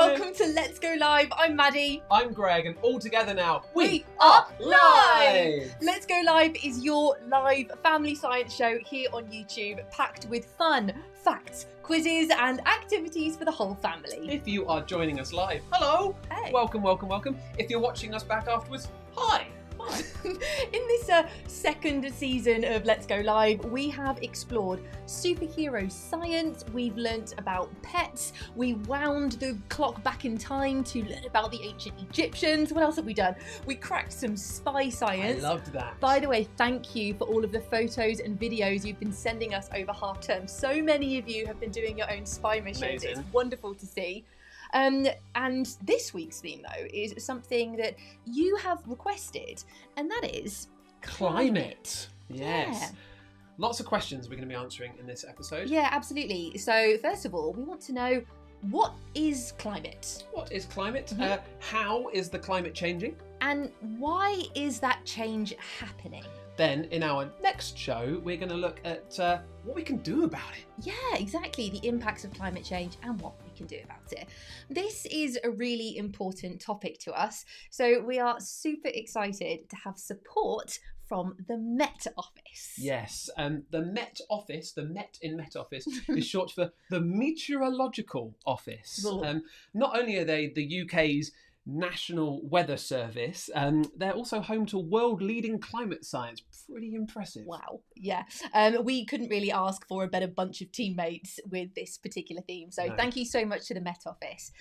Welcome to Let's Go Live. I'm Maddie. I'm Greg, and all together now, we are live! Let's Go Live is your live family science show here on YouTube, packed with fun, facts, quizzes, and activities for the whole family. If you are joining us live, hello! Hey. Welcome, welcome, welcome. If you're watching us back afterwards, hi! In this second season of Let's Go Live, we have explored superhero science, we've learnt about pets, we wound the clock back in time to learn about the ancient Egyptians. What else have we done? We cracked some spy science. I loved that. By the way, thank you for all of the photos and videos you've been sending us over half term. So many of you have been doing your own spy missions. Amazing. It's wonderful to see. And this week's theme, though, is something that you have requested, and that is climate. Yes. Yeah. Lots of questions we're going to be answering in this episode. Yeah, absolutely. So, first of all, we want to know, what is climate? What is climate? Mhm. How is the climate changing? And why is that change happening? Then, in our next show, we're going to look at what we can do about it. Yeah, exactly. The impacts of climate change and what we can do about it. This is a really important topic to us, so we are super excited to have support from the Met Office. Yes, the Met Office, the Met in Met Office, is short for the Meteorological Office. Oh. Not only are they the UK's National Weather Service, they're also home to world-leading climate science. Pretty impressive. Wow, yeah. We couldn't really ask for a better bunch of teammates with this particular theme, so No. Thank you so much to the Met Office.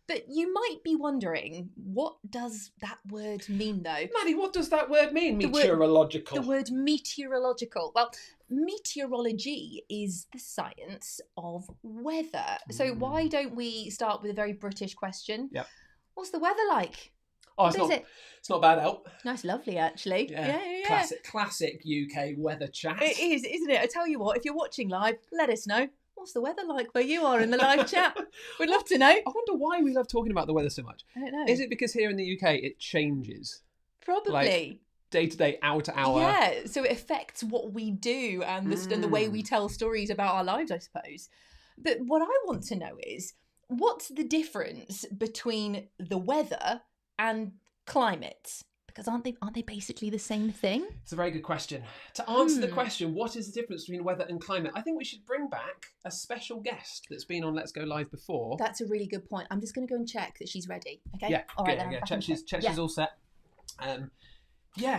But you might be wondering, what does that word mean, though? Maddie, what does that word mean, The word- meteorological? The word meteorological. Well, meteorology is the science of weather. So why don't we start with a very British question? Yep. What's the weather like? Oh, it's What is not. it? It's not bad out. Nice, lovely, actually. Yeah. Classic UK weather chat. It is, isn't it? I tell you what, if you're watching live, let us know. What's the weather like where you are in the live chat? We'd love to know. I wonder why we love talking about the weather so much. I don't know. Is it because here in the UK it changes Probably. day to day, hour to hour? Yeah, so it affects what we do and the way we tell stories about our lives, I suppose. But what I want to know is, what's the difference between the weather and climate? Because aren't they basically the same thing? It's a very good question. To answer the question, what is the difference between weather and climate? I think we should bring back a special guest that's been on Let's Go Live before. That's a really good point. I'm just going to go and check that she's ready. Okay. Yeah, All good. right, then, Yeah, I'm check back on she's all set.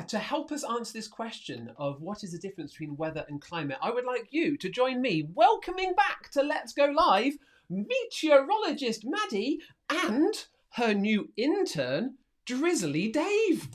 To help us answer this question of what is the difference between weather and climate, I would like you to join me welcoming back to Let's Go Live meteorologist Maddie and her new intern, Drizzly Dave.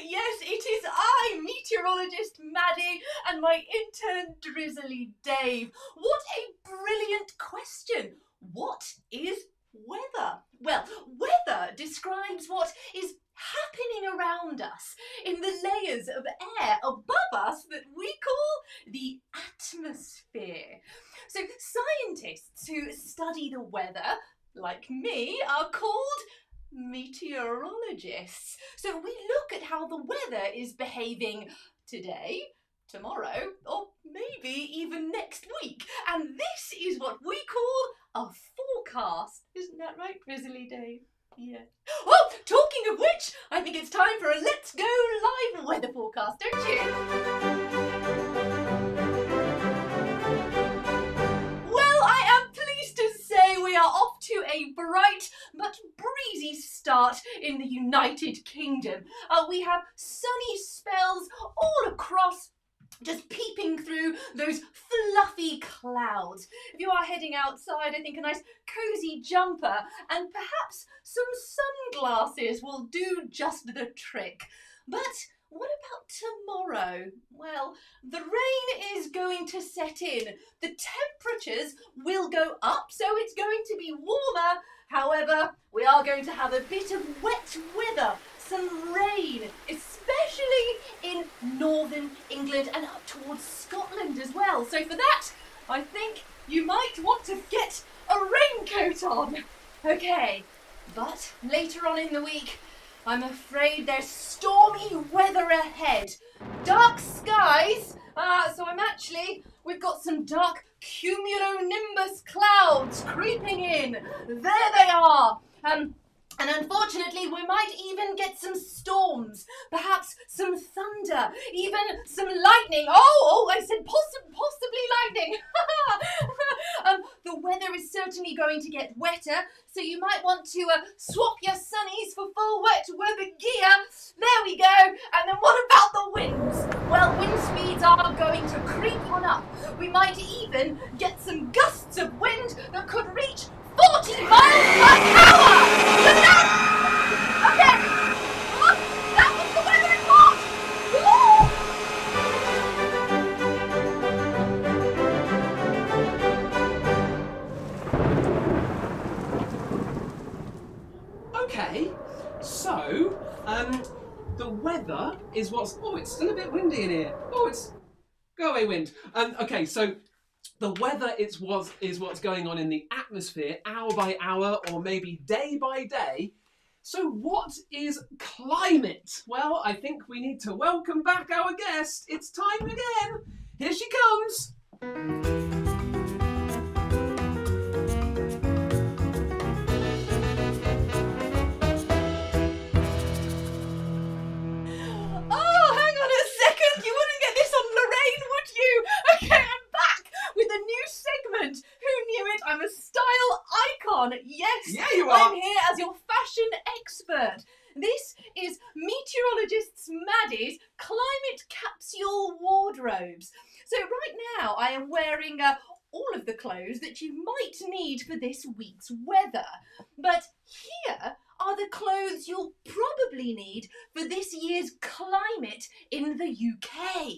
Yes, it is I, meteorologist Maddie, and my intern Drizzly Dave. What a brilliant question. What is weather? Well, weather describes what is happening around us in the layers of air above us that we call the atmosphere. So scientists who study the weather, like me, are called meteorologists. So we look at how the weather is behaving today, tomorrow, or maybe even next week. And this is what we call a forecast. Isn't that right, Grizzly Dave? Yeah. Well, talking of which, I think it's time for a Let's Go Live weather forecast, don't you? Well, I am pleased to say we are off to a bright but breezy start in the United Kingdom. We have sunny spells all across, just peeping through those fluffy clouds. If you are heading outside, I think a nice cosy jumper and perhaps some sunglasses will do just the trick. But what about tomorrow? Well, the rain is going to set in. The temperatures will go up, so it's going to be warmer. However, we are going to have a bit of wet weather, some rain, especially in northern England and up towards Scotland as well. So for that, I think you might want to get a raincoat on. Okay, but later on in the week, I'm afraid there's stormy weather ahead. Dark skies. We've got some dark cumulonimbus clouds creeping in. There they are. And unfortunately, we might even get some storms, perhaps some thunder, even some lightning. Oh, I said possibly lightning. The weather is certainly going to get wetter, so you might want to swap your sunnies for full wet weather gear. There we go. And then what about the winds? Well, wind speeds are going to creep on up. We might even get some gusts of wind that could reach 40 miles per hour! Okay! Look, that was the weather report! Woo! Okay, so, the weather is what's... Oh, it's still a bit windy in here. Oh, it's... Go away, wind. Okay, so... The weather is what's going on in the atmosphere hour by hour or maybe day by day. So what is climate? Well, I think we need to welcome back our guest. It's time again. Here she comes. Oh, hang on a second. You wouldn't get this on Lorraine, would you? Okay, I'm back with a new segment. Who knew it? I'm a style icon. Yes, Yeah, you are. I'm here as your fashion expert. This is meteorologist Maddie's climate capsule wardrobes. So right now I am wearing all of the clothes that you might need for this week's weather. But here are the clothes you'll probably need for this year's climate in the UK.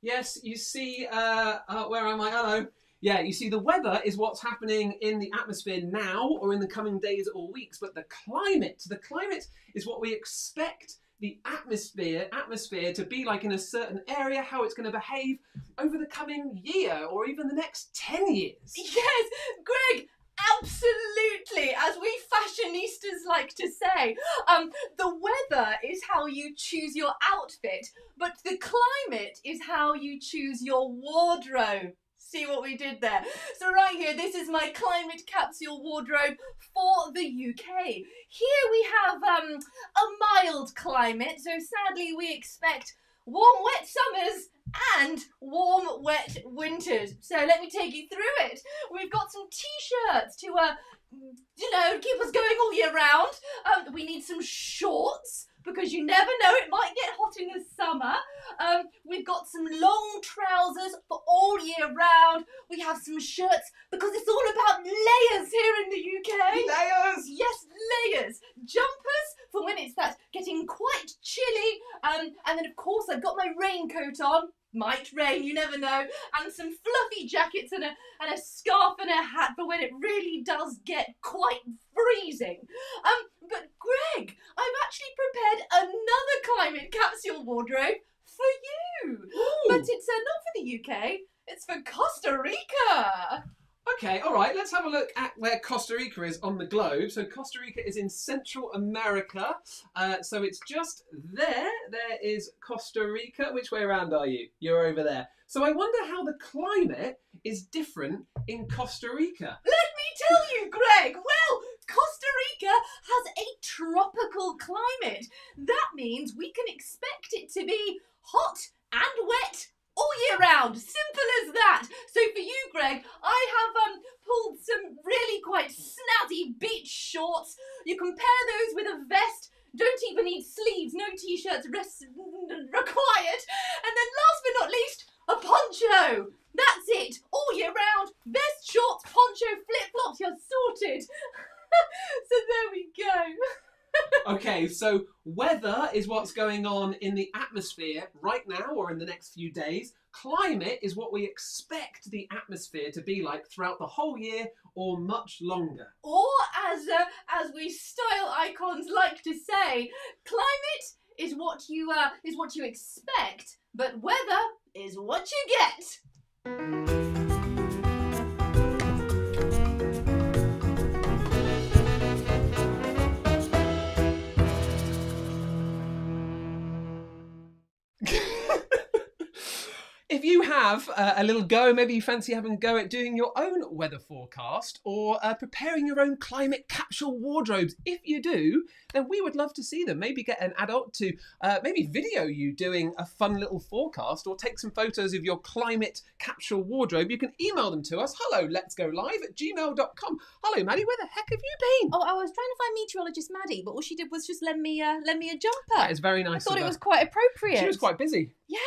Yes, you see, where am I? Hello. Yeah, you see, the weather is what's happening in the atmosphere now or in the coming days or weeks, but the climate is what we expect the atmosphere to be like in a certain area, how it's going to behave over the coming year or even the next 10 years. Yes, Greg, absolutely. As we fashionistas like to say, the weather is how you choose your outfit, but the climate is how you choose your wardrobe. See what we did there? So right here, this is my climate capsule wardrobe for the UK. Here we have a mild climate, so sadly we expect warm, wet summers and warm, wet winters. So let me take you through it. We've got some t-shirts to, keep us going all year round. We need some shorts, because you never know, it might get hot in the summer. We've got some long trousers for all year round. We have some shirts, because it's all about layers here in the UK. Layers! Yes, layers. Jumpers for when it's getting quite chilly. And then, of course, I've got my raincoat on. Might rain, you never know. And some fluffy jackets and a scarf and a hat for when it really does get quite freezing. But Greg, I've actually prepared another climate capsule wardrobe for you. Ooh. But it's not for the UK, it's for Costa Rica. Okay, all right, let's have a look at where Costa Rica is on the globe. So Costa Rica is in Central America. So it's just there. There is Costa Rica. Which way around are you? You're over there. So I wonder how the climate is different in Costa Rica. Let me tell you, Greg. Well, Costa Rica has a tropical climate. That means we can expect it to be hot and wet all year round. Simple as that. So for you, Greg, I have pulled some really quite snazzy beach shorts. You can pair those with a vest. Don't even need sleeves. No t-shirts required. And then last but not least, a poncho. That's it. All year round. Vest, shorts, poncho, flip-flops. You're sorted. So there we go. Okay, so weather is what's going on in the atmosphere right now or in the next few days. Climate is what we expect the atmosphere to be like throughout the whole year or much longer. Or as we style icons like to say, climate is what you expect, but weather is what you get. you have a little go, maybe you fancy having a go at doing your own weather forecast or preparing your own climate capsule wardrobes, if you do, then we would love to see them. Maybe get an adult to maybe video you doing a fun little forecast or take some photos of your climate capsule wardrobe. You can email them to us, helloletsgolive@gmail.com. Hello, Maddie, where the heck have you been? Oh, I was trying to find meteorologist Maddie, but all she did was just lend me a jumper. That is very nice. I thought it was quite appropriate. She was quite busy. Yeah,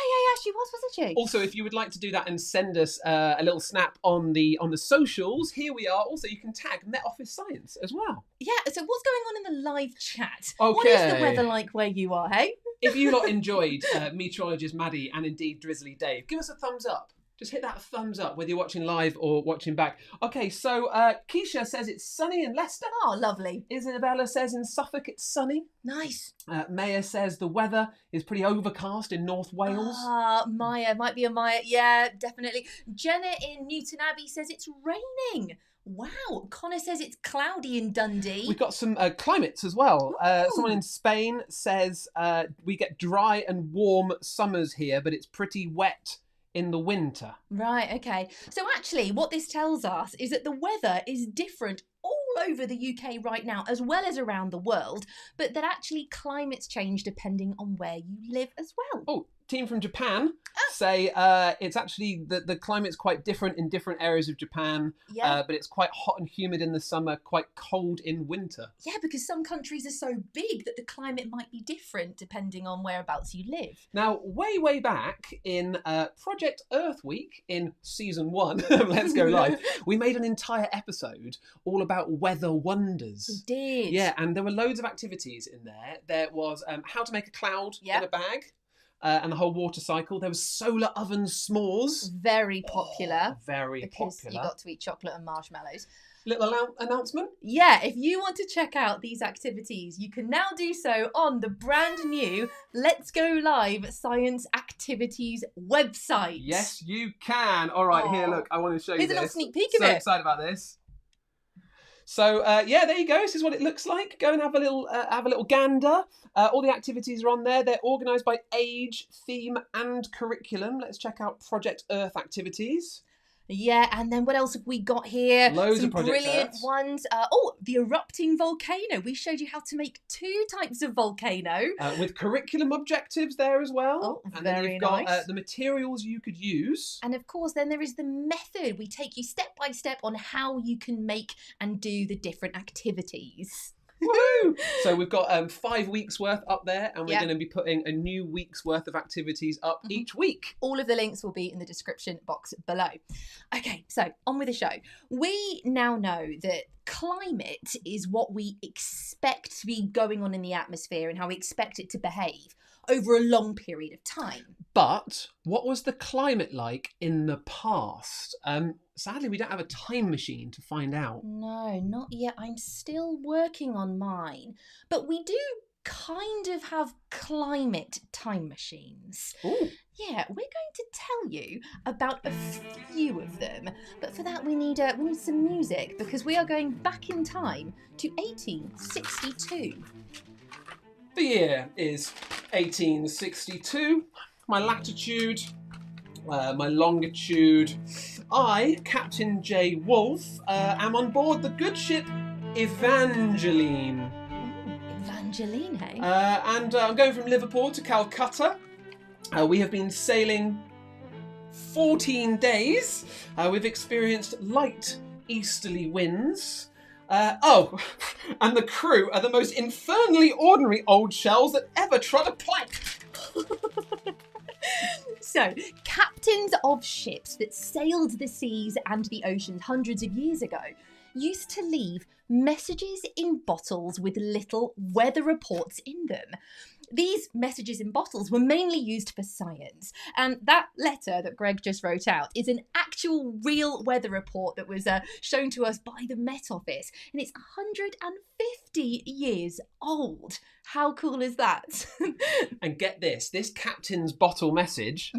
she was, wasn't she? Also, if you would like to do that and send us a little snap on the socials, here we are. Also, you can tag Met Office Science as well. Yeah, so what's going on in the live chat? Okay. What is the weather like where you are, hey? If you lot enjoyed meteorologist Maddie and indeed Drizzly Dave, give us a thumbs up. Just hit that thumbs up, whether you're watching live or watching back. Okay, so Keisha says it's sunny in Leicester. Oh, lovely. Isabella says in Suffolk it's sunny. Nice. Maya says the weather is pretty overcast in North Wales. Maya, might be a Maya. Yeah, definitely. Jenna in Newton Abbey says it's raining. Wow. Connor says it's cloudy in Dundee. We've got some climates as well. Someone in Spain says we get dry and warm summers here, but it's pretty wet in the winter. Right, okay. So actually what this tells us is that the weather is different all over the UK right now, as well as around the world, but that actually climates change depending on where you live as well. Oh, team from Japan say it's actually the climate's quite different in different areas of Japan, but it's quite hot and humid in the summer, quite cold in winter. Yeah, because some countries are so big that the climate might be different depending on whereabouts you live. Now, way back in Project Earth Week in season 1 of Let's Go Live, we made an entire episode all about weather wonders. We did. Yeah, and there were loads of activities in there. There was how to make a cloud in a bag. And the whole water cycle. There was solar oven s'mores. Very popular. Very popular. Because you got to eat chocolate and marshmallows. Little announcement? Yeah, if you want to check out these activities, you can now do so on the brand new Let's Go Live Science Activities website. Yes, you can. All right, here, look, I want to show you Here's this. a little sneak peek of it. So excited about this. So yeah, there you go. This is what it looks like. Go and have a little gander. All the activities are on there. They're organised by age, theme, and curriculum. Let's check out Project Earth activities. Yeah, and then what else have we got here? Loads Some of Project brilliant Earths. ones. The erupting volcano. We showed you how to make 2 types of volcano. With curriculum objectives there as well. Oh, and very then you've got nice. the materials you could use. And of course, then there is the method. We take you step by step on how you can make and do the different activities. Woo! So we've got 5 weeks worth up there, and we're going to be putting a new week's worth of activities up each week. All of the links will be in the description box below. Okay, so on with the show. We now know that climate is what we expect to be going on in the atmosphere and how we expect it to behave over a long period of time. But what was the climate like in the past? Sadly, we don't have a time machine to find out. No, not yet. I'm still working on mine. But we do kind of have climate time machines. Ooh. Yeah, we're going to tell you about a few of them. But for that, we need some music, because we are going back in time to 1862. The year is 1862. My latitude, my longitude. I, Captain J. Wolfe, am on board the good ship Evangeline. Evangeline, hey? And I'm going from Liverpool to Calcutta. We have been sailing 14 days. We've experienced light easterly winds. And the crew are the most infernally ordinary old shells that ever trod a plank. So, captains of ships that sailed the seas and the oceans hundreds of years ago used to leave messages in bottles with little weather reports in them. These messages in bottles were mainly used for science, and that letter that Greg just wrote out is an actual real weather report that was shown to us by the Met Office, and it's 150 years old. How cool is that? And get this captain's bottle message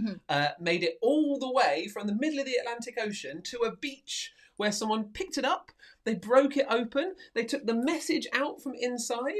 made it all the way from the middle of the Atlantic Ocean to a beach where someone picked it up, they broke it open, they took the message out from inside,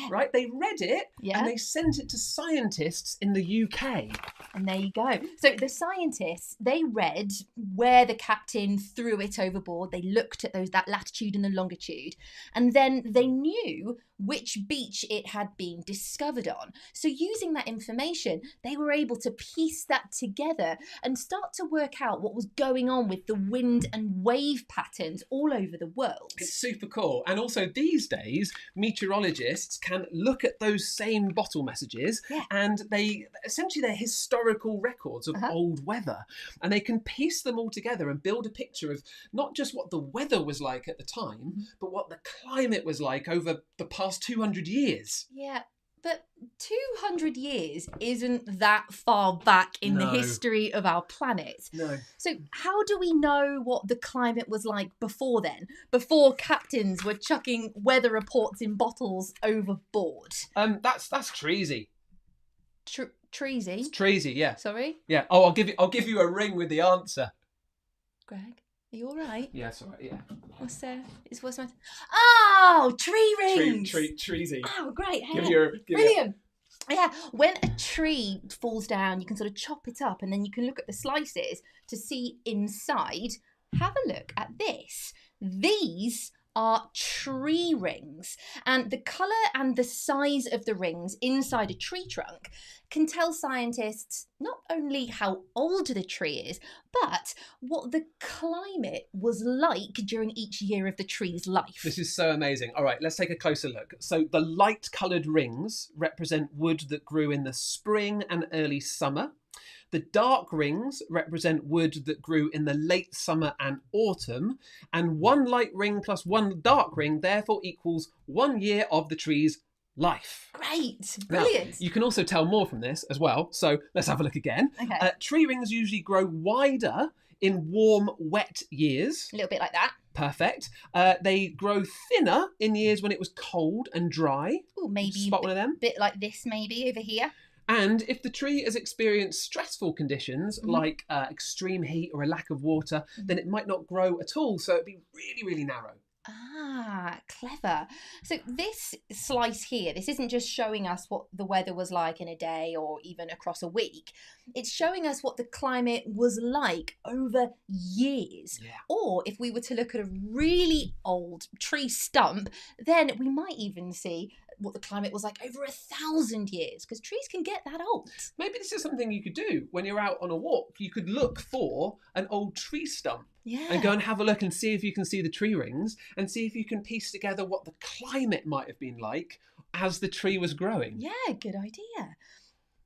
right? They read it, and they sent it to scientists in the UK. And there you go. So the scientists, they read where the captain threw it overboard. They looked at that latitude and the longitude, and then they knew which beach it had been discovered on. So using that information, they were able to piece that together and start to work out what was going on with the wind and wave patterns all over the world. It's super cool. And also these days, meteorologists can look at those same bottle messages and they're historical records of old weather. And they can piece them all together and build a picture of not just what the weather was like at the time, but what the climate was like over the past 200 years. Yeah. But 200 years isn't that far back in the history of our planet. No. So how do we know what the climate was like before then? Before captains were chucking weather reports in bottles overboard? That's treasy. Treasy? It's treasy, yeah. Sorry? Yeah. Oh, I'll give you a ring with the answer. Greg, are you all right? Yeah, it's all right, yeah. What's my... Oh, tree rings! Treasy. Oh, great. Brilliant. Yeah, when a tree falls down, you can sort of chop it up and then you can look at the slices to see inside. Have a look at this. These are tree rings, and the colour and the size of the rings inside a tree trunk can tell scientists not only how old the tree is, but what the climate was like during each year of the tree's life. This is so amazing. All right, let's take a closer look. So the light coloured rings represent wood that grew in the spring and early summer. The dark rings represent wood that grew in the late summer and autumn, and one light ring plus one dark ring therefore equals 1 year of the tree's life. Great, brilliant. Now, you can also tell more from this as well, so let's have a look again. Okay. Tree rings usually grow wider in warm, wet years. A little bit like that. Perfect. They grow thinner in years when it was cold and dry. Ooh, maybe spot one of them. Bit like this, maybe over here. And if the tree has experienced stressful conditions like extreme heat or a lack of water, then it might not grow at all. So it'd be really, really narrow. Ah, clever. So this slice here, this isn't just showing us what the weather was like in a day or even across a week. It's showing us what the climate was like over years. Yeah. Or if we were to look at a really old tree stump, then we might even see what the climate was like over 1,000 years, because trees can get that old. Maybe this is something you could do when you're out on a walk. You could look for an old tree stump. Yeah. And go and have a look and see if you can see the tree rings and see if you can piece together what the climate might have been like as the tree was growing. Yeah, good idea.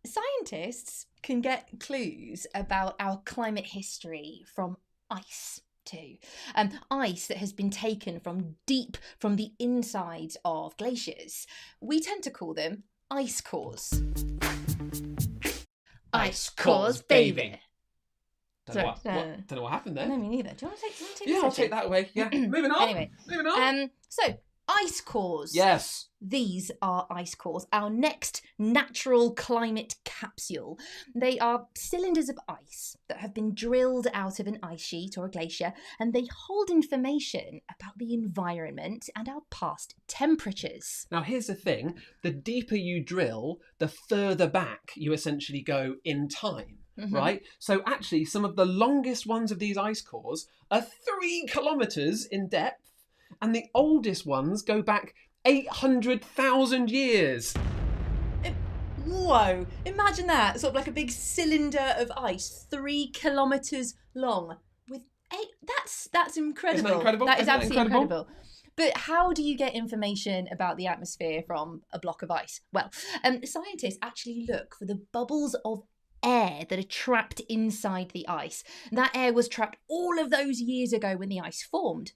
Scientists can get clues about our climate history from ice too. Ice that has been taken from deep from the insides of glaciers. We tend to call them ice cores. Ice cores, baby. Don't know what happened there. No, me neither. Do you want to take Yeah, I'll take that away. Yeah. Moving on. Anyway. Moving on. So, ice cores. Yes. These are ice cores, our next natural climate capsule. They are cylinders of ice that have been drilled out of an ice sheet or a glacier, and they hold information about the environment and our past temperatures. Now, here's the thing. The deeper you drill, the further back you essentially go in time. Right? So actually, some of the longest ones of these ice cores are 3 kilometres in depth, and the oldest ones go back 800,000 years. Whoa! Imagine that, sort of like a big cylinder of ice, 3 kilometres long, with 8. That's incredible. Isn't that incredible? That is absolutely incredible. But how do you get information about the atmosphere from a block of ice? Well, scientists actually look for the bubbles of air that are trapped inside the ice. That air was trapped all of those years ago when the ice formed.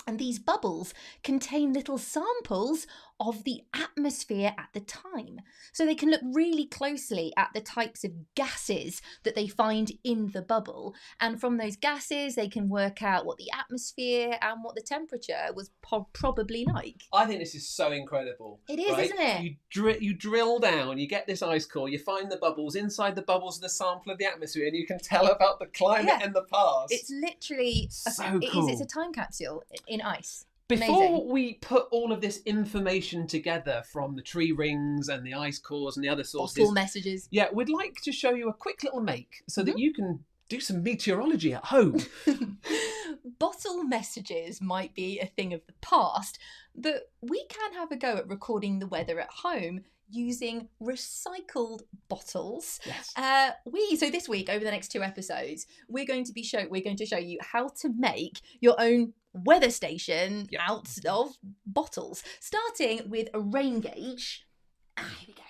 And these bubbles contain little samples of the atmosphere at the time. So they can look really closely at the types of gases that they find in the bubble. And from those gases, they can work out what the atmosphere and what the temperature was probably like. I think this is so incredible. It is, right? isn't it? You drill down, you get this ice core, you find the bubbles. Inside the bubbles, the sample of the atmosphere, and you can tell about the climate in the past. It's literally so cool. It's a time capsule in ice. Before Amazing. we put all of this information together from the tree rings and the ice cores and the other sources, Bottle messages. yeah, we'd like to show you a quick little make so Mm-hmm. that you can do some meteorology at home. Bottle messages might be a thing of the past, but we can have a go at recording the weather at home using recycled bottles. Yes. So this week, over the next 2 episodes, we're going to show you how to make your own weather station out of bottles, starting with a rain gauge. Here we go.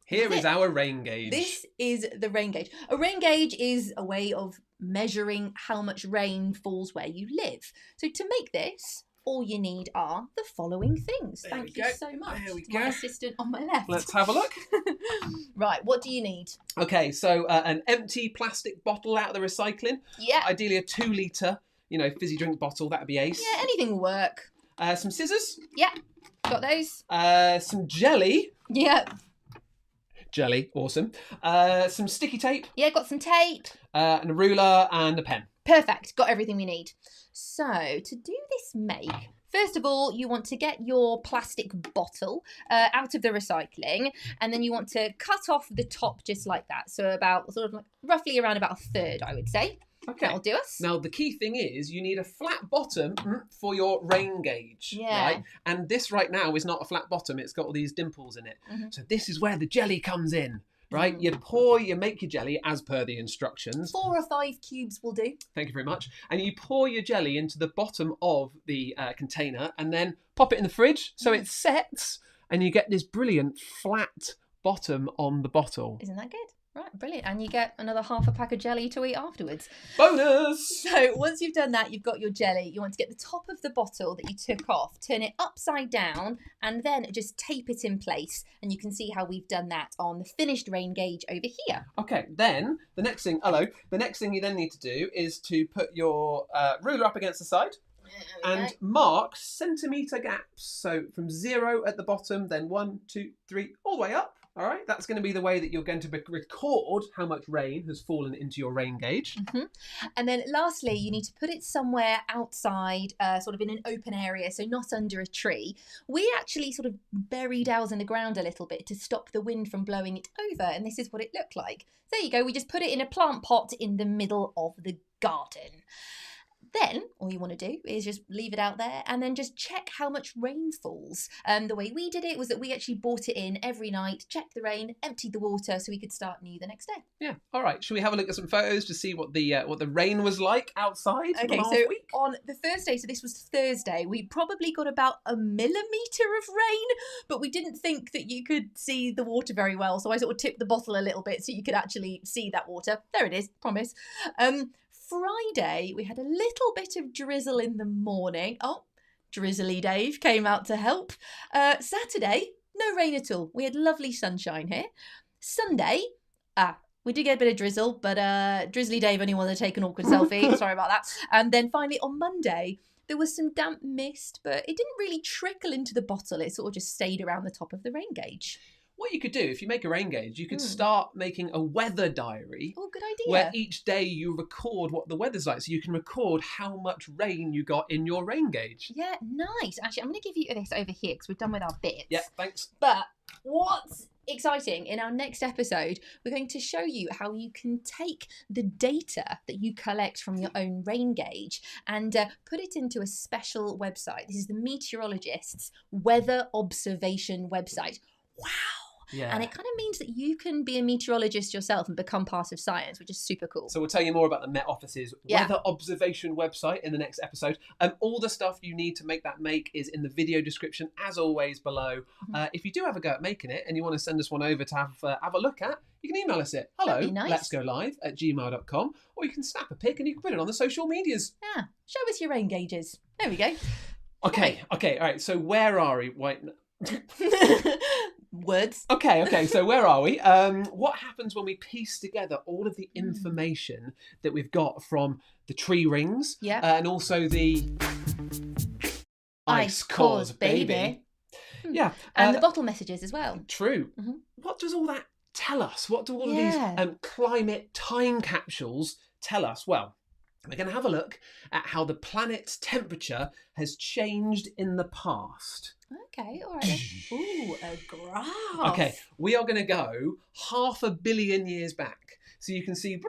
Here is our rain gauge. This is the rain gauge. A rain gauge is a way of measuring how much rain falls where you live. So to make this, all you need are the following things. Thank you so much. There we to my go. assistant on my left. Let's have a look. Right, what do you need? Okay, so an empty plastic bottle out of the recycling. Yeah. Ideally a 2 litre, fizzy drink bottle. That'd be ace. Yeah, anything will work. Some scissors. Yeah, got those. Some jelly. Yeah. Jelly, awesome. Some sticky tape. Yeah, got some tape. And a ruler and a pen. Perfect, got everything we need. So to do this make, first of all, you want to get your plastic bottle out of the recycling, and then you want to cut off the top just like that. So about roughly around about 1/3, I would say. Okay. That'll do us. Now, the key thing is you need a flat bottom for your rain gauge. Yeah. Right? And this right now is not a flat bottom. It's got all these dimples in it. Mm-hmm. So this is where the jelly comes in. Right? Mm. You make your jelly as per the instructions. 4 or 5 cubes will do. Thank you very much. And you pour your jelly into the bottom of the container and then pop it in the fridge so it sets and you get this brilliant flat bottom on the bottle. Isn't that good? Right, brilliant. And you get another half a pack of jelly to eat afterwards. Bonus! So once you've done that, you've got your jelly. You want to get the top of the bottle that you took off, turn it upside down, and then just tape it in place. And you can see how we've done that on the finished rain gauge over here. Okay, then the next thing you then need to do is to put your ruler up against the side and mark centimetre gaps. So from 0 at the bottom, then 1, 2, 3, all the way up. All right, that's going to be the way that you're going to record how much rain has fallen into your rain gauge. Mm-hmm. And then lastly, you need to put it somewhere outside, sort of in an open area, so not under a tree. We actually sort of buried ours in the ground a little bit to stop the wind from blowing it over, and this is what it looked like. There you go, we just put it in a plant pot in the middle of the garden. Then all you want to do is just leave it out there and then just check how much rain falls. The way we did it was that we actually brought it in every night, checked the rain, emptied the water so we could start new the next day. Yeah. All right. Shall we have a look at some photos to see what the rain was like outside? Okay. last So week? on the first day, so this was Thursday, we probably got about 1 millimetre of rain, but we didn't think that you could see the water very well. So I sort of tipped the bottle a little bit so you could actually see that water. There it is. Promise. Friday, we had a little bit of drizzle in the morning. Oh, Drizzly Dave came out to help. Saturday, no rain at all. We had lovely sunshine here. Sunday, we did get a bit of drizzle, but Drizzly Dave only wanted to take an awkward selfie. Sorry about that. And then finally on Monday, there was some damp mist, but it didn't really trickle into the bottle. It sort of just stayed around the top of the rain gauge. What you could do, if you make a rain gauge, you could start making a weather diary. Oh, good idea. Where each day you record what the weather's like. So you can record how much rain you got in your rain gauge. Yeah, nice. Actually, I'm going to give you this over here because we're done with our bits. Yeah, thanks. But what's exciting, in our next episode, we're going to show you how you can take the data that you collect from your own rain gauge and put it into a special website. This is the meteorologist's weather observation website. Wow. Yeah. And it kind of means that you can be a meteorologist yourself and become part of science, which is super cool. So we'll tell you more about the Met Office's weather observation website in the next episode. All the stuff you need to make that make is in the video description, as always, below. If you do have a go at making it and you want to send us one over to have a look at, you can email us at hello@letsgolive@gmail.com, or you can snap a pic and you can put it on the social medias. Yeah. Show us your rain gauges. There we go. Okay. All right. So where are we? Wait. Words. Okay, so where are we? What happens when we piece together all of the information that we've got from the tree rings and also the ice cores, baby. Yeah. And the bottle messages as well. True. What does all that tell us? What do all of these climate time capsules tell us? Well, We're going to have a look at how the planet's temperature has changed in the past. Okay, all right. Then. Ooh, a graph. Okay, we are going to go 500 million years back. So you can see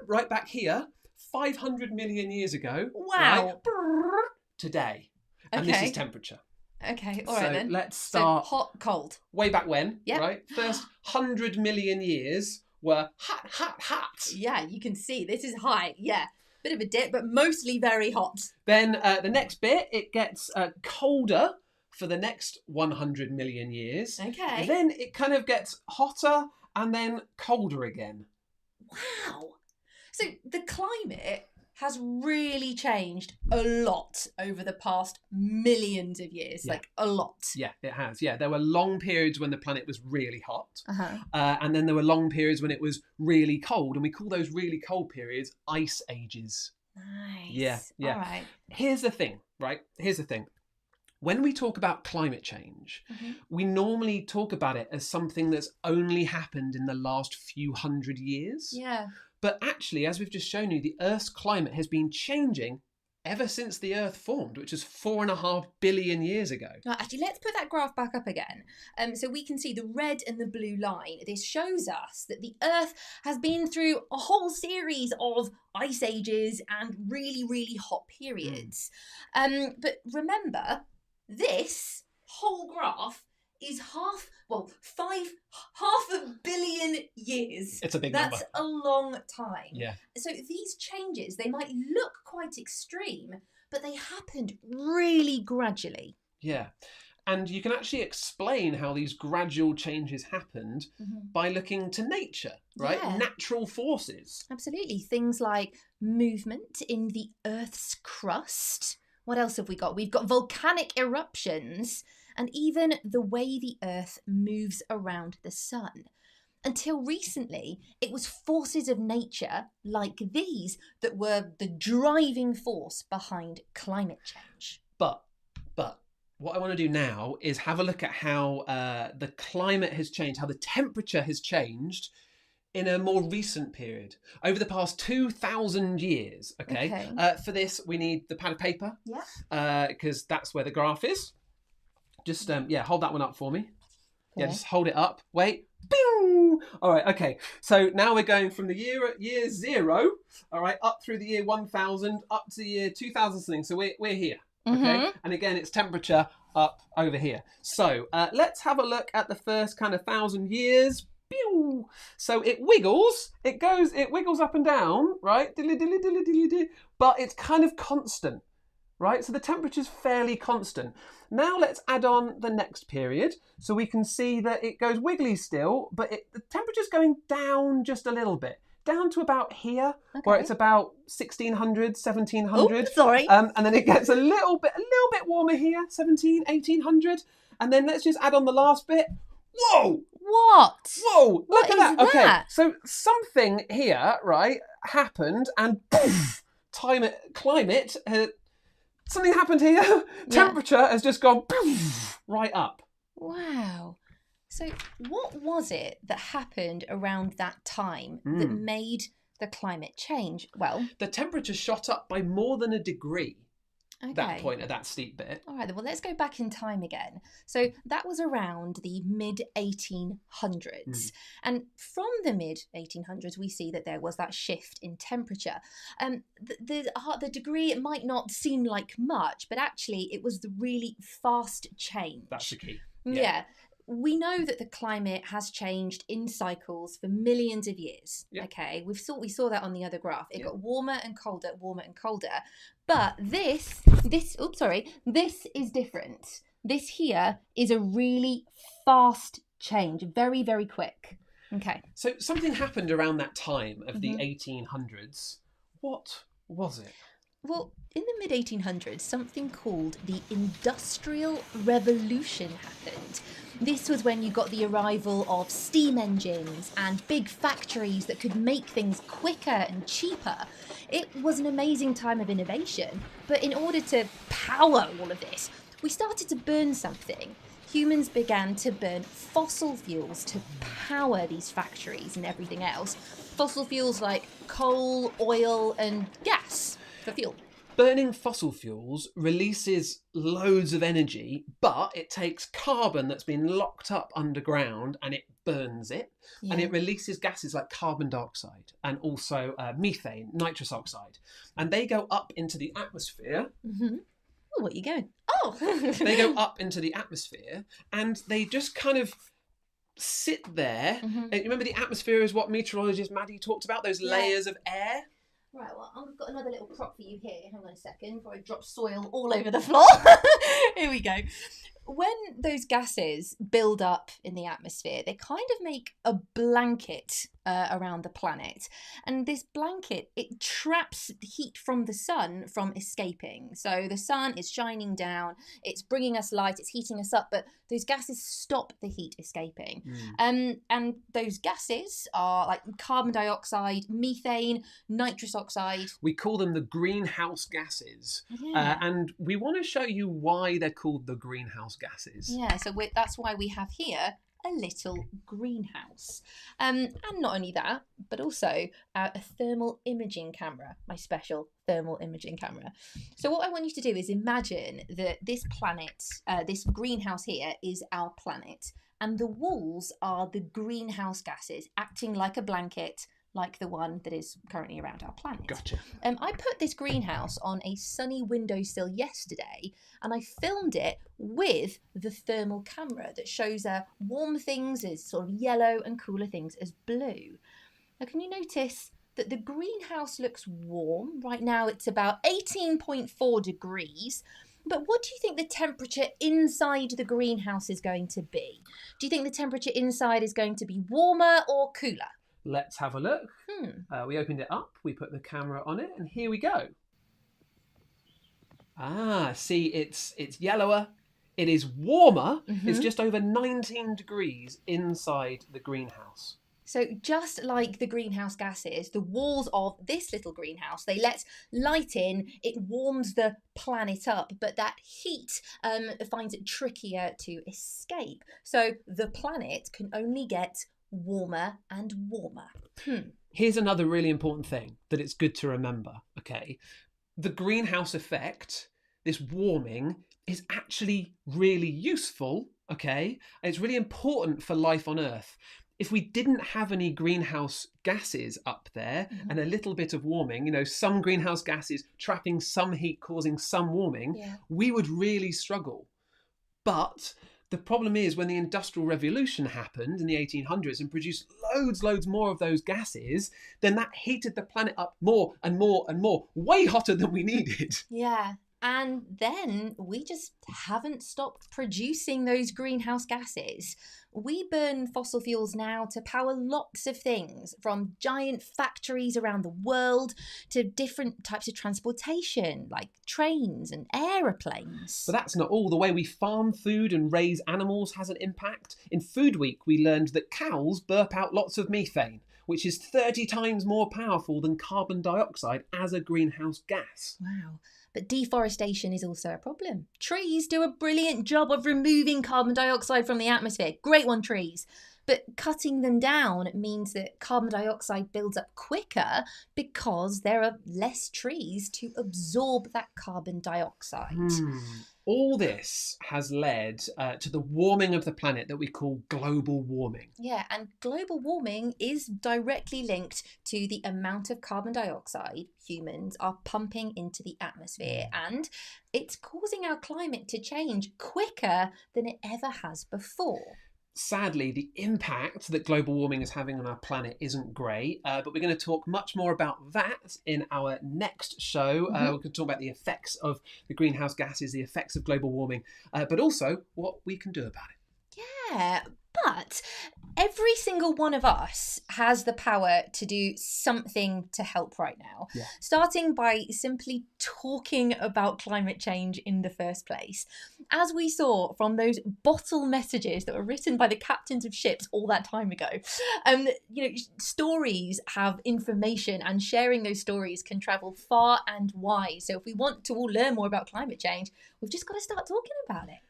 right back here, 500 million years ago. Wow. Right, today. And this Okay. is temperature. Okay, all right then. Let's start So hot, cold. way back when, Yep. right? First 100 million years were hot. Yeah, you can see this is high. Yeah, bit of a dip, but mostly very hot. Then the next bit, it gets colder for the next 100 million years. Okay. Then it kind of gets hotter and then colder again. Wow. So the climate has really changed a lot over the past millions of years. Yeah. Like a lot. Yeah, it has. Yeah, there were long periods when the planet was really hot. Uh-huh. And then there were long periods when it was really cold. And we call those really cold periods ice ages. Nice. Yeah, yeah. All right. Here's the thing, right? Here's the thing. When we talk about climate change, we normally talk about it as something that's only happened in the last few hundred years. Yeah. But actually, as we've just shown you, the Earth's climate has been changing ever since the Earth formed, which is 4.5 billion years ago. Actually, let's put that graph back up again. So we can see the red and the blue line. This shows us that the Earth has been through a whole series of ice ages and really, really hot periods. But remember, this whole graph is half a billion years. It's a big That's number. a long time. Yeah. So these changes, they might look quite extreme, but they happened really gradually. Yeah. And you can actually explain how these gradual changes happened by looking to nature, right? Yeah. Natural forces. Absolutely. Things like movement in the Earth's crust. What else have we got? We've got volcanic eruptions and even the way the Earth moves around the sun. Until recently, it was forces of nature like these that were the driving force behind climate change. But what I want to do now is have a look at how the climate has changed, how the temperature has changed in a more recent period, over the past 2,000 years, okay? For this, we need the pad of paper, because that's where the graph is. Just, hold that one up for me. Okay. Yeah, just hold it up. Wait. Bing! All right, okay. So now we're going from the year 0, all right, up through the year 1000, up to the year 2000 something. So we're here, okay? And again, it's temperature up over here. So let's have a look at the first kind of 1,000 years. Pew! So it wiggles, it wiggles up and down, right? But it's kind of constant, right? So the temperature's fairly constant. Now let's add on the next period. So we can see that it goes wiggly still, but the temperature's going down just a little bit. Down to about here, where it's about 1600, 1700. Oh, sorry. And then it gets a little bit warmer here, 17, 1800. And then let's just add on the last bit. Whoa! What? Whoa! Look at that. What is Okay, that? so something here, right, happened, and poof, climate. Something happened here. Temperature has just gone poof, right up. Wow. So what was it that happened around that time that made the climate change? Well, the temperature shot up by more than a degree. okay. That point at that steep bit. All right, then, well, let's go back in time again. So that was around the mid-1800s. And from the mid-1800s, we see that there was that shift in temperature. The degree, it might not seem like much, but actually it was the really fast change. That's the key. Yeah. We know that the climate has changed in cycles for millions of years. Yep. Okay, we saw that on the other graph. It got warmer and colder. But this is different. This here is a really fast change, very, very quick. Okay. So something happened around that time of the 1800s. What was it? Well, in the mid-1800s, something called the Industrial Revolution happened. This was when you got the arrival of steam engines and big factories that could make things quicker and cheaper. It was an amazing time of innovation, but in order to power all of this, we started to burn something. Humans began to burn fossil fuels to power these factories and everything else. Fossil fuels like coal, oil, and gas. for fuel. Burning fossil fuels releases loads of energy, but it takes carbon that's been locked up underground and it burns it. Yeah. And it releases gases like carbon dioxide and also methane, nitrous oxide. And they go up into the atmosphere. Mm-hmm. Oh, what are you going? Oh! They go up into the atmosphere and they just kind of sit there. Mm-hmm. And remember, the atmosphere is what meteorologist Maddie talked about, those layers of air? Right, well, I've got another little prop for you here. Hang on a second before I drop soil all over the floor. Here we go. When those gases build up in the atmosphere, they kind of make a blanket around the planet. And this blanket, it traps the heat from the sun from escaping. So the sun is shining down, it's bringing us light, it's heating us up, but those gases stop the heat escaping. And those gases are like carbon dioxide, methane, nitrous oxide. We call them the greenhouse gases. Yeah. And we want to show you why they're called the greenhouse gases. Yeah, so that's why we have here a little greenhouse. And not only that, but also a thermal imaging camera, my special thermal imaging camera. So what I want you to do is imagine that this planet, this greenhouse here is our planet, and the walls are the greenhouse gases acting like a blanket, like the one that is currently around our planet. Gotcha. I put this greenhouse on a sunny windowsill yesterday, and I filmed it with the thermal camera that shows warm things as sort of yellow and cooler things as blue. Now, can you notice that the greenhouse looks warm? Right now it's about 18.4 degrees. But what do you think the temperature inside the greenhouse is going to be? Do you think the temperature inside is going to be warmer or cooler? Let's have a look. We opened it up, we put the camera on it, and here we go. See, it's yellower. It is warmer. Mm-hmm. It's just over 19 degrees inside the greenhouse. So just like the greenhouse gases, the walls of this little greenhouse, they let light in, it warms the planet up, but that heat finds it trickier to escape. So the planet can only get warmer and warmer. Here's another really important thing that it's good to remember, okay? The greenhouse effect, this warming, is actually really useful, okay? And it's really important for life on Earth. If we didn't have any greenhouse gases up there and a little bit of warming, some greenhouse gases trapping some heat, causing some warming, we would really struggle. But the problem is when the Industrial Revolution happened in the 1800s and produced loads more of those gases, then that heated the planet up more and more and more, way hotter than we needed. Yeah. And then we just haven't stopped producing those greenhouse gases. We burn fossil fuels now to power lots of things, from giant factories around the world to different types of transportation, like trains and aeroplanes. But that's not all. The way we farm food and raise animals has an impact. In Food Week, we learned that cows burp out lots of methane, which is 30 times more powerful than carbon dioxide as a greenhouse gas. Wow. But deforestation is also a problem. Trees do a brilliant job of removing carbon dioxide from the atmosphere. Great one, trees. But cutting them down means that carbon dioxide builds up quicker because there are less trees to absorb that carbon dioxide. All this has led to the warming of the planet that we call global warming. Yeah, and global warming is directly linked to the amount of carbon dioxide humans are pumping into the atmosphere, and it's causing our climate to change quicker than it ever has before. Sadly, the impact that global warming is having on our planet isn't great, but we're going to talk much more about that in our next show. We're going to talk about the effects of the greenhouse gases, the effects of global warming, but also what we can do about it. Yeah, but every single one of us has the power to do something to help right now, starting by simply talking about climate change in the first place. As we saw from those bottle messages that were written by the captains of ships all that time ago, stories have information, and sharing those stories can travel far and wide. So if we want to all learn more about climate change, we've just got to start talking about it.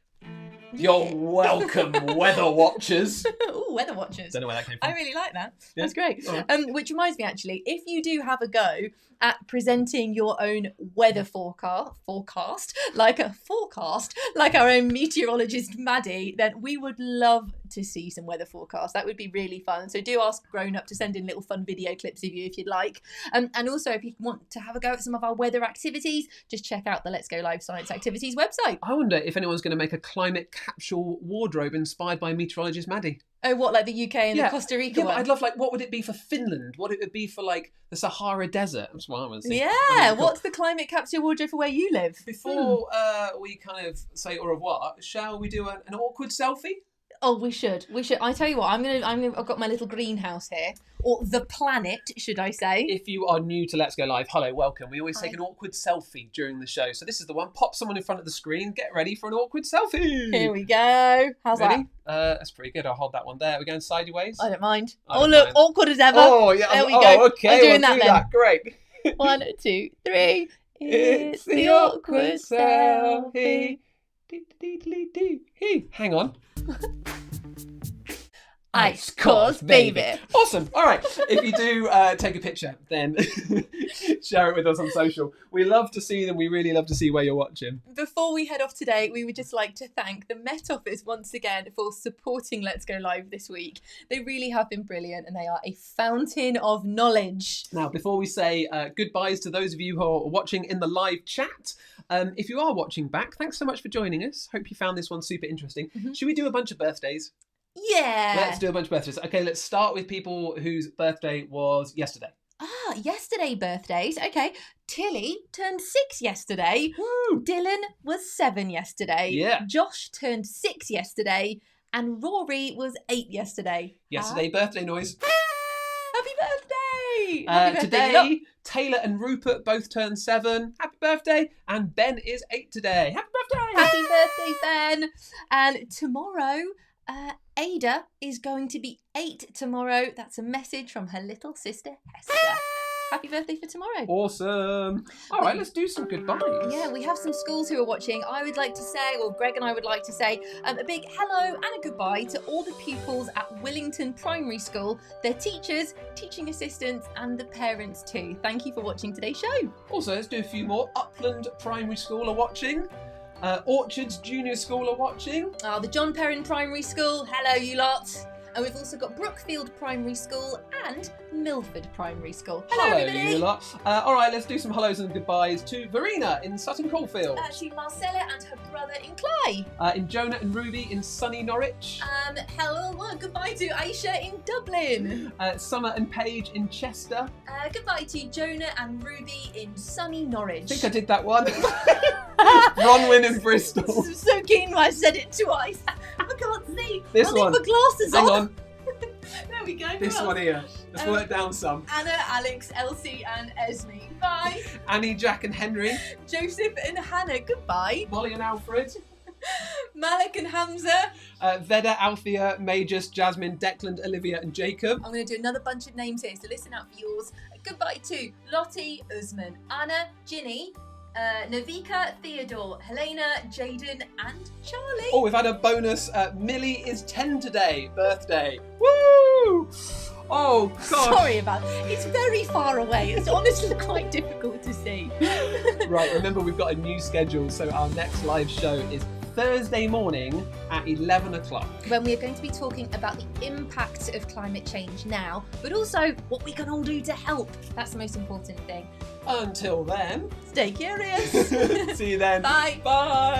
You're welcome, weather watchers. Ooh, weather watchers. Don't know where that came from. I really like that. Yeah. That's great. All right. Which reminds me, actually, if you do have a go at presenting your own weather forecast, like our own meteorologist Maddie, then we would love to see some weather forecasts. That would be really fun. So do ask Grown Up to send in little fun video clips of you if you'd like. And also, if you want to have a go at some of our weather activities, just check out the Let's Go Live Science Activities website. I wonder if anyone's going to make a climate capsule wardrobe inspired by meteorologist Maddie. Oh, what, like the UK and the Costa Rica Yeah, one? but I'd love, like, what would it be for Finland? What it would be for, like, the Sahara Desert? That's what I was thinking. Yeah, what's the climate capsule wardrobe for where you live? Before we kind of say au revoir, shall we do an awkward selfie? Oh, we should. I tell you what, I've got my little greenhouse here, or the planet, should I say? If you are new to Let's Go Live, hello, welcome. We always Hi. take an awkward selfie during the show. So this is the one. Pop someone in front of the screen. Get ready for an awkward selfie. Here we go. How's Ready? That's pretty good. I'll hold that one there. We're going sideways. that? I don't mind. I don't Look, mind. awkward as ever. Oh, yeah. There we go. Okay. I'm doing we'll that do then. that. Great. 1, 2, 3. It's the awkward selfie. Hang on. Ice course, baby. Awesome. All right. If you do take a picture, then share it with us on social. We love to see them. We really love to see where you're watching. Before we head off today, we would just like to thank the Met Office once again for supporting Let's Go Live this week. They really have been brilliant and they are a fountain of knowledge. Now, before we say goodbyes to those of you who are watching in the live chat, if you are watching back, thanks so much for joining us. Hope you found this one super interesting. Should we do a bunch of birthdays? Yeah. Let's do a bunch of birthdays. Okay, let's start with people whose birthday was yesterday. Yesterday birthdays. Okay. Tilly turned 6 yesterday. Woo! Dylan was 7 yesterday. Yeah. Josh turned 6 yesterday. And Rory was 8 yesterday. Yesterday, birthday noise. Happy birthday! Happy birthday. Today, Taylor and Rupert both turned 7. Happy birthday. And Ben is 8 today. Happy birthday! Happy birthday, Ben. And tomorrow, Ada is going to be 8 tomorrow. That's a message from her little sister, Hester. Happy birthday for tomorrow. Awesome. All right, let's do some goodbyes. Yeah, we have some schools who are watching. I would like to say, or Greg and I would like to say, a big hello and a goodbye to all the pupils at Willington Primary School, their teachers, teaching assistants, and the parents too. Thank you for watching today's show. Also, let's do a few more. Upland Primary School are watching. Orchards Junior School are watching. The John Perrin Primary School, hello you lot. And we've also got Brookfield Primary School and Milford Primary School. Hello everybody. You lot. All right, let's do some hellos and goodbyes to Verena in Sutton Coldfield. To Marcella and her brother in Cly. In Jonah and Ruby in sunny Norwich. Goodbye to Aisha in Dublin. Summer and Paige in Chester. Goodbye to Jonah and Ruby in sunny Norwich. I think I did that one. Bronwyn in Bristol. So keen when I said it twice. I can't see. This I'll one. leave my glasses Hang on. on. There we go. This one here. Let's work down some. Anna, Alex, Elsie and Esme. Bye. Annie, Jack and Henry. Joseph and Hannah. Goodbye. Molly and Alfred. Malik and Hamza. Veda, Althea, Majus, Jasmine, Declan, Olivia and Jacob. I'm going to do another bunch of names here, so listen up for yours. Goodbye to Lottie, Usman, Anna, Ginny, Navika, Theodore, Helena, Jaden and Charlie. Oh, we've had a bonus. Millie is 10 today. Birthday. Woo! Oh, gosh. Sorry about it. It's very far away. It's honestly quite difficult to see. Right, remember we've got a new schedule, so our next live show is Thursday morning at 11 o'clock. When we are going to be talking about the impact of climate change now, but also what we can all do to help. That's the most important thing. Until then, Stay curious. see you then. Bye. Bye.